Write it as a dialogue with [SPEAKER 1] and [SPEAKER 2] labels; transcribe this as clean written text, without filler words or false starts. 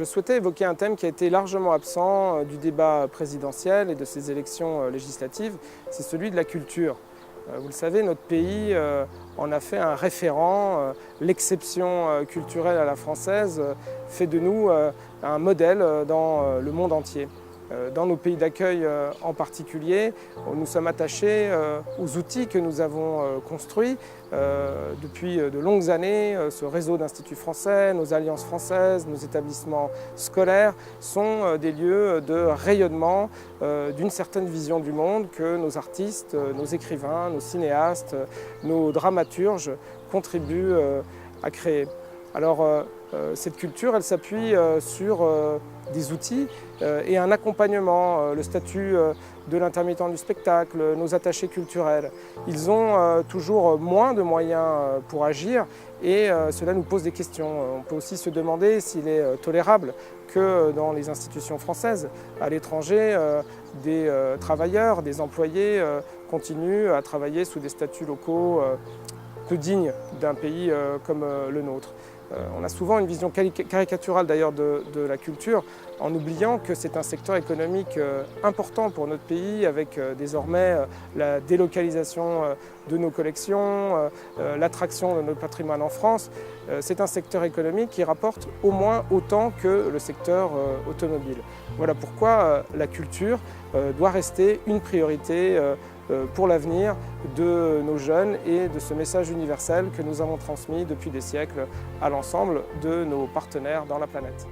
[SPEAKER 1] Je souhaitais évoquer un thème qui a été largement absent du débat présidentiel et de ces élections législatives, c'est celui de la culture. Vous le savez, notre pays en a fait un référent. L'exception culturelle à la française fait de nous un modèle dans le monde entier. Dans nos pays d'accueil en particulier, nous sommes attachés aux outils que nous avons construits depuis de longues années. Ce réseau d'instituts français, nos alliances françaises, nos établissements scolaires sont des lieux de rayonnement d'une certaine vision du monde que nos artistes, nos écrivains, nos cinéastes, nos dramaturges contribuent à créer. Alors, cette culture, elle s'appuie sur des outils et un accompagnement, le statut de l'intermittent du spectacle, nos attachés culturels. Ils ont toujours moins de moyens pour agir et cela nous pose des questions. On peut aussi se demander s'il est tolérable que dans les institutions françaises, à l'étranger, des travailleurs, des employés continuent à travailler sous des statuts locaux peu dignes d'un pays comme le nôtre. On a souvent une vision caricaturale d'ailleurs de la culture en oubliant que c'est un secteur économique important pour notre pays avec désormais la délocalisation de nos collections, l'attraction de notre patrimoine en France. C'est un secteur économique qui rapporte au moins autant que le secteur automobile. Voilà pourquoi la culture doit rester une priorité pour l'avenir de nos jeunes et de ce message universel que nous avons transmis depuis des siècles à l'ensemble de nos partenaires dans la planète.